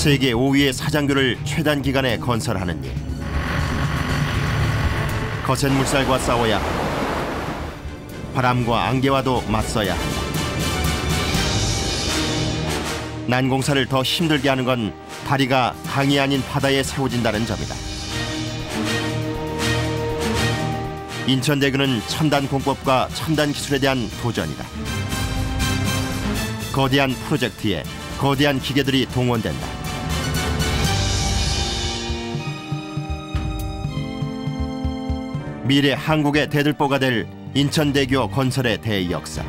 세계 5위의 사장교를 최단 기간에 건설하는 일. 거센 물살과 싸워야 하고 바람과 안개와도 맞서야 한다. 난공사를 더 힘들게 하는 건 다리가 강이 아닌 바다에 세워진다는 점이다. 인천대교는 첨단 공법과 첨단 기술에 대한 도전이다. 거대한 프로젝트에 거대한 기계들이 동원된다. 미래 한국의 대들보가 될 인천대교 건설의 대역사.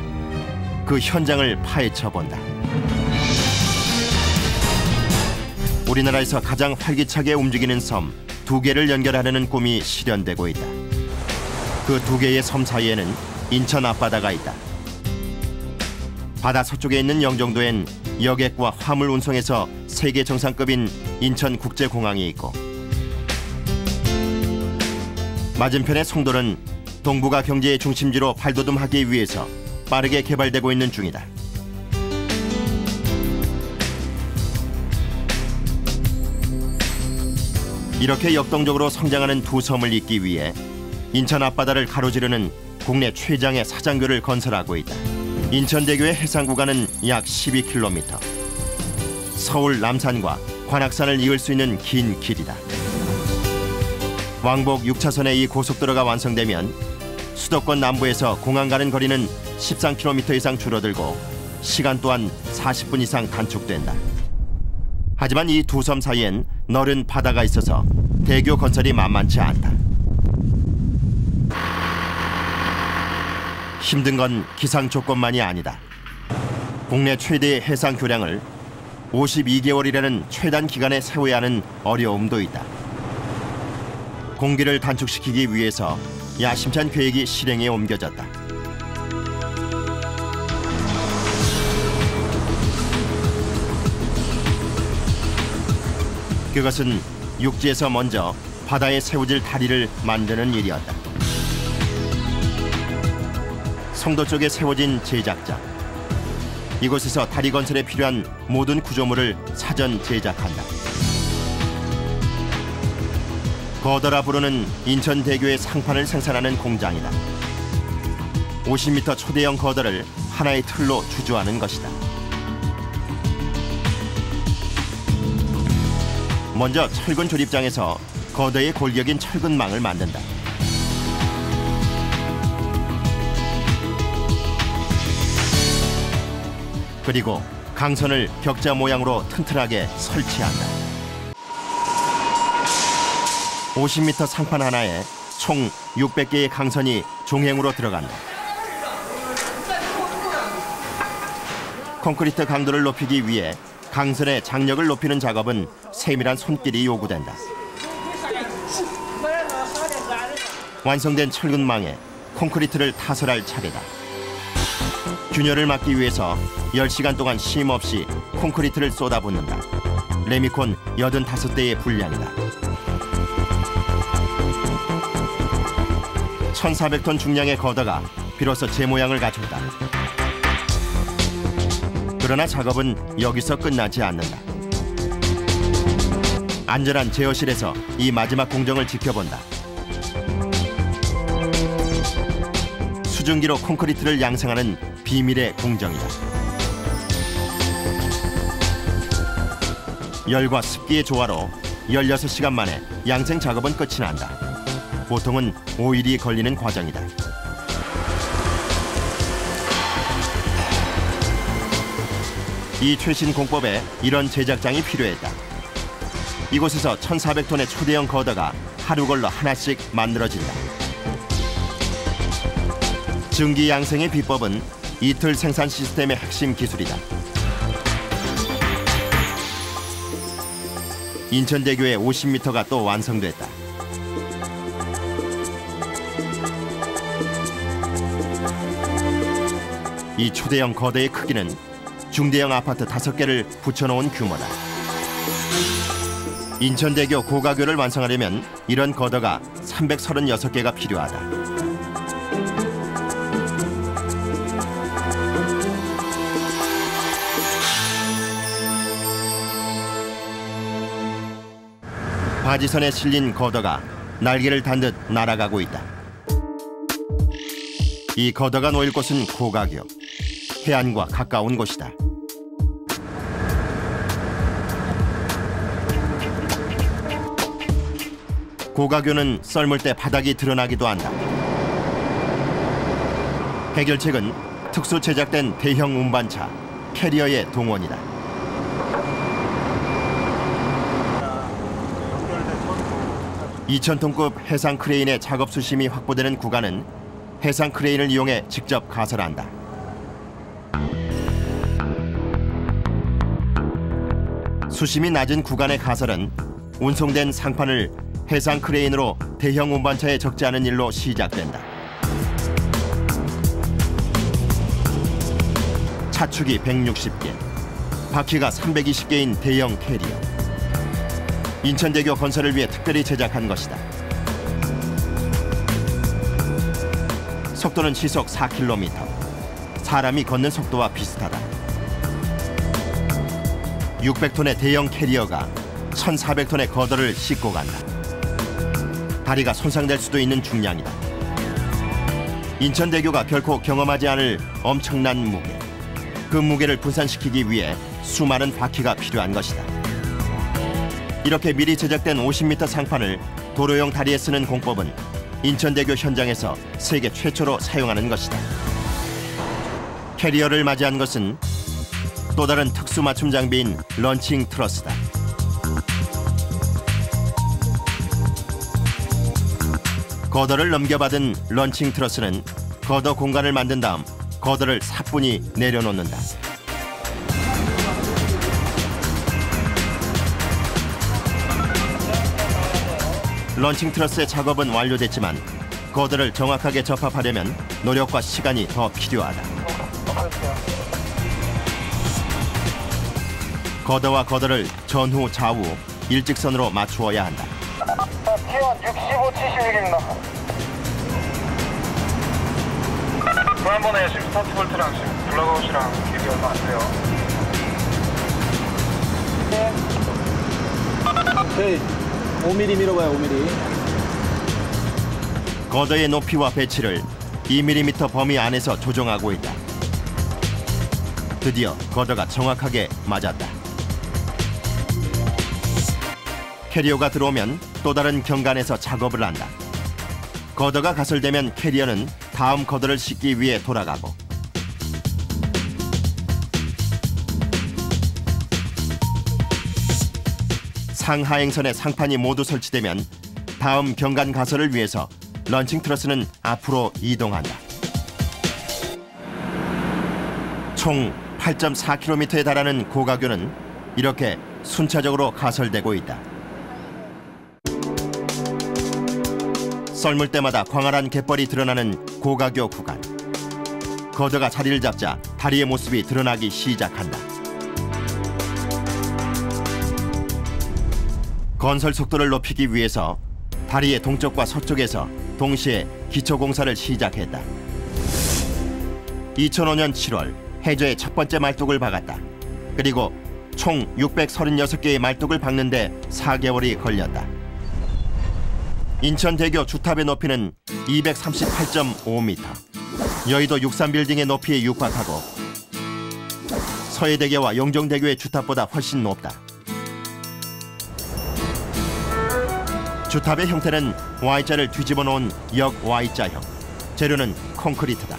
그 현장을 파헤쳐본다. 우리나라에서 가장 활기차게 움직이는 섬 2개를 연결하려는 꿈이 실현되고 있다. 그 2개의 섬 사이에는 인천 앞바다가 있다. 바다 서쪽에 있는 영종도엔 여객과 화물 운송에서 세계 정상급인 인천국제공항이 있고, 맞은편의 송도는 동북아 경제의 중심지로 발돋움하기 위해서 빠르게 개발되고 있는 중이다. 이렇게 역동적으로 성장하는 두 섬을 잇기 위해 인천 앞바다를 가로지르는 국내 최장의 사장교를 건설하고 있다. 인천대교의 해상 구간은 약 12km. 서울 남산과 관악산을 이을 수 있는 긴 길이다. 왕복 6차선의 이 고속도로가 완성되면 수도권 남부에서 공항 가는 거리는 13km 이상 줄어들고 시간 또한 40분 이상 단축된다. 하지만 이 두 섬 사이엔 너른 바다가 있어서 대교 건설이 만만치 않다. 힘든 건 기상 조건만이 아니다. 국내 최대의 해상 교량을 52개월이라는 최단 기간에 세워야 하는 어려움도 있다. 공기를 단축시키기 위해서 야심찬 계획이 실행에 옮겨졌다. 그것은 육지에서 먼저 바다에 세워질 다리를 만드는 일이었다. 송도 쪽에 세워진 제작장. 이곳에서 다리 건설에 필요한 모든 구조물을 사전 제작한다. 거더라 부르는 인천대교의 상판을 생산하는 공장이다. 50m 초대형 거더를 하나의 틀로 주조하는 것이다. 먼저 철근 조립장에서 거더의 골격인 철근망을 만든다. 그리고 강선을 격자 모양으로 튼튼하게 설치한다. 50m 상판 하나에 총 600개의 강선이 종행으로 들어간다. 콘크리트 강도를 높이기 위해 강선의 장력을 높이는 작업은 세밀한 손길이 요구된다. 완성된 철근망에 콘크리트를 타설할 차례다. 균열을 막기 위해서 10시간 동안 쉼 없이 콘크리트를 쏟아붓는다. 레미콘 85대의 분량이다. 1,400톤 중량의 거더가 비로소 제 모양을 갖췄다. 그러나 작업은 여기서 끝나지 않는다. 안전한 제어실에서 이 마지막 공정을 지켜본다. 수증기로 콘크리트를 양성하는 비밀의 공정이다. 열과 습기의 조화로 16시간 만에 양생 작업은 끝이 난다. 보통은 5일이 걸리는 과정이다. 이 최신 공법에 이런 제작장이 필요했다. 이곳에서 1,400톤의 초대형 거더가 하루 걸러 하나씩 만들어진다. 증기 양생의 비법은 이틀 생산 시스템의 핵심 기술이다. 인천대교의 50m가 또 완성됐다. 이 초대형 거더의 크기는 중대형 아파트 5개를 붙여놓은 규모다. 인천대교 고가교를 완성하려면 이런 거더가 336개가 필요하다. 바지선에 실린 거더가 날개를 단 듯 날아가고 있다. 이 거더가 놓일 곳은 고가교. 해안과 가까운 곳이다. 고가교는 썰물 때 바닥이 드러나기도 한다. 해결책은 특수 제작된 대형 운반차 캐리어의 동원이다. (2000톤급) 해상 크레인의 작업 수심이 확보되는 구간은 해상 크레인을 이용해 직접 가설한다. 수심이 낮은 구간의 가설은 운송된 상판을 해상 크레인으로 대형 운반차에 적지 않은 일로 시작된다. 차축이 160개, 바퀴가 320개인 대형 캐리어. 인천대교 건설을 위해 특별히 제작한 것이다. 속도는 시속 4km. 사람이 걷는 속도와 비슷하다. 600톤의 대형 캐리어가 1,400톤의 거더를 싣고 간다. 다리가 손상될 수도 있는 중량이다. 인천대교가 결코 경험하지 않을 엄청난 무게. 그 무게를 분산시키기 위해 수많은 바퀴가 필요한 것이다. 이렇게 미리 제작된 50m 상판을 도로용 다리에 쓰는 공법은 인천대교 현장에서 세계 최초로 사용하는 것이다. 캐리어를 맞이한 것은 또 다른 특수 맞춤 장비인 런칭 트러스다. 거더를 넘겨받은 런칭 트러스는 거더 공간을 만든 다음 거더를 사뿐히 내려놓는다. 런칭 트러스의 작업은 완료됐지만 거더를 정확하게 접합하려면 노력과 시간이 더 필요하다. 거더와 거더를 전후 좌우 일직선으로 맞추어야 한다. 기온 65, 76입니다. 지난번에 지금 스타트 볼트랑 지금 블랙아웃이랑 길이 얼마 안 돼요. 오케이. 5mm 밀어봐요, 5mm. 거더의 높이와 배치를 2mm 범위 안에서 조정하고 있다. 드디어 거더가 정확하게 맞았다. 캐리어가 들어오면 또 다른 경관에서 작업을 한다. 거더가 가설되면 캐리어는 다음 거더를 싣기 위해 돌아가고, 상하행선에 상판이 모두 설치되면 다음 경관 가설을 위해서 런칭 트러스는 앞으로 이동한다. 총 8.4km에 달하는 고가교는 이렇게 순차적으로 가설되고 있다. 썰물 때마다 광활한 갯벌이 드러나는 고가교 구간. 거더가 자리를 잡자 다리의 모습이 드러나기 시작한다. 건설 속도를 높이기 위해서 다리의 동쪽과 서쪽에서 동시에 기초공사를 시작했다. 2005년 7월 해저에 첫 번째 말뚝을 박았다. 그리고 총 636개의 말뚝을 박는 데 4개월이 걸렸다. 인천대교 주탑의 높이는 238.5m. 여의도 63빌딩의 높이에 육박하고 서해대교와 영종대교의 주탑보다 훨씬 높다. 주탑의 형태는 Y자를 뒤집어 놓은 역 Y자형. 재료는 콘크리트다.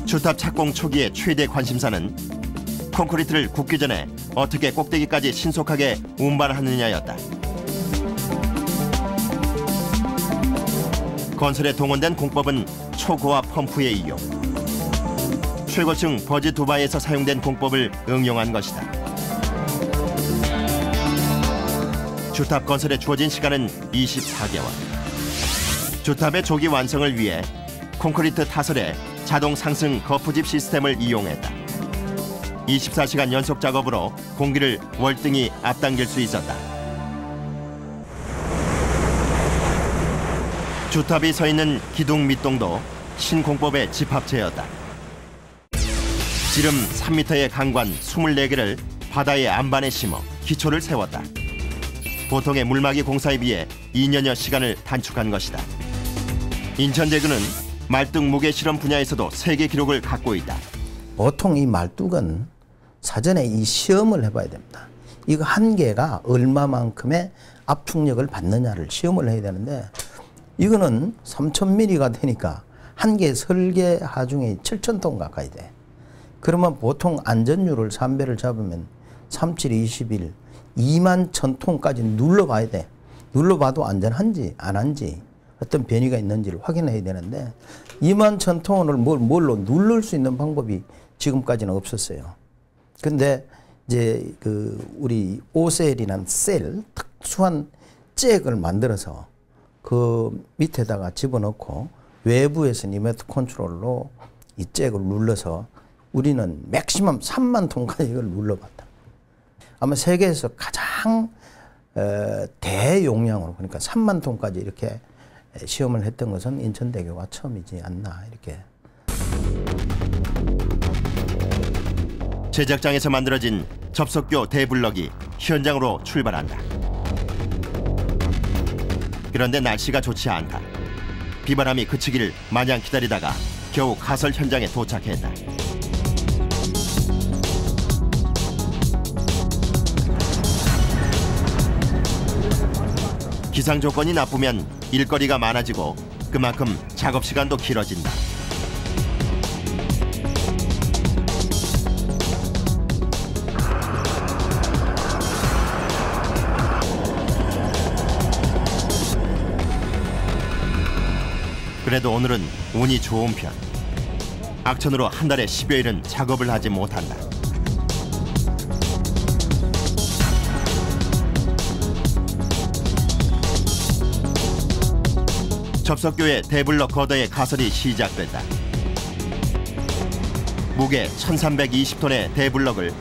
주탑 착공 초기의 최대 관심사는 콘크리트를 굽기 전에 어떻게 꼭대기까지 신속하게 운반하느냐였다. 건설에 동원된 공법은 초고압 펌프의 이용. 최고층 버즈 두바이에서 사용된 공법을 응용한 것이다. 주탑 건설에 주어진 시간은 24개월. 주탑의 조기 완성을 위해 콘크리트 타설에 자동 상승 거푸집 시스템을 이용했다. 24시간 연속 작업으로 공기를 월등히 앞당길 수 있었다. 주탑이 서 있는 기둥 밑동도 신공법의 집합체였다. 지름 3m의 강관 24개를 바다의 안반에 심어 기초를 세웠다. 보통의 물막이 공사에 비해 2년여 시간을 단축한 것이다. 인천대교는 말뚝 무게 실험 분야에서도 세계 기록을 갖고 있다. 보통 이 말뚝은 사전에 이 시험을 해봐야 됩니다. 이거 한 개가 얼마만큼의 압축력을 받느냐를 시험을 해야 되는데 이거는 3,000mm가 되니까 한 개 설계 하중이 7,000톤 가까이 돼. 그러면 보통 안전율을 3배를 잡으면 37, 21, 21,000톤까지 눌러봐야 돼. 눌러봐도 안전한지 안 한지 어떤 변이가 있는지를 확인해야 되는데 21,000톤을 뭘로 누를 수 있는 방법이 지금까지는 없었어요. 근데 이제 우리 오셀이라는 셀 특수한 잭을 만들어서 그 밑에다가 집어넣고 외부에서 리모트 컨트롤로 이 잭을 눌러서 우리는 맥시멈 3만 톤까지 이걸 눌러봤다. 아마 세계에서 가장 대용량으로 그러니까 3만 톤까지 이렇게 시험을 했던 것은 인천대교가 처음이지 않나 이렇게. 제작장에서 만들어진 접속교 대블럭이 현장으로 출발한다. 그런데 날씨가 좋지 않다. 비바람이 그치기를 마냥 기다리다가 겨우 가설 현장에 도착했다. 기상 조건이 나쁘면 일거리가 많아지고 그만큼 작업 시간도 길어진다. 그래도 오늘은 운이 좋은 편. 악천후로 한 달에 10여일은 작업을 하지 못한다. 접속교의 대블럭 거더의 가설이 시작됐다. 무게 1320톤의 대블럭을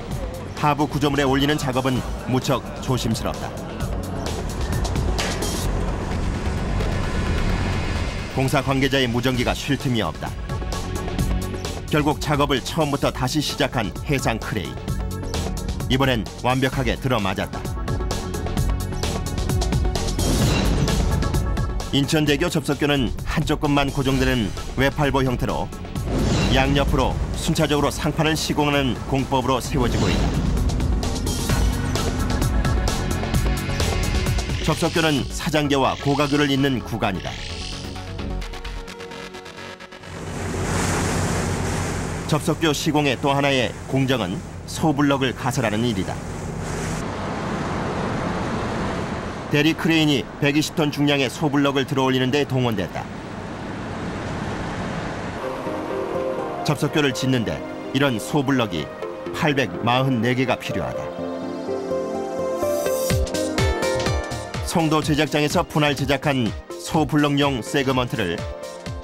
하부 구조물에 올리는 작업은 무척 조심스럽다. 공사 관계자의 무전기가 쉴 틈이 없다. 결국 작업을 처음부터 다시 시작한 해상 크레인. 이번엔 완벽하게 들어맞았다. 인천대교 접속교는 한쪽 끝만 고정되는 외팔보 형태로 양옆으로 순차적으로 상판을 시공하는 공법으로 세워지고 있다. 접속교는 사장교와 고가교를 잇는 구간이다. 접속교 시공의 또 하나의 공정은 소블럭을 가설하는 일이다. 대리 크레인이 120톤 중량의 소블럭을 들어올리는 데 동원됐다. 접속교를 짓는데 이런 소블럭이 844개가 필요하다. 송도 제작장에서 분할 제작한 소블럭용 세그먼트를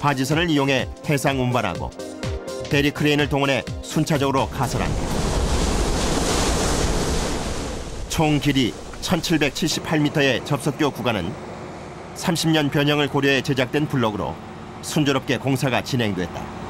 바지선을 이용해 해상 운반하고 대리 크레인을 동원해 순차적으로 가설한다. 총 길이 1778m의 접속교 구간은 30년 변형을 고려해 제작된 블럭으로 순조롭게 공사가 진행됐다.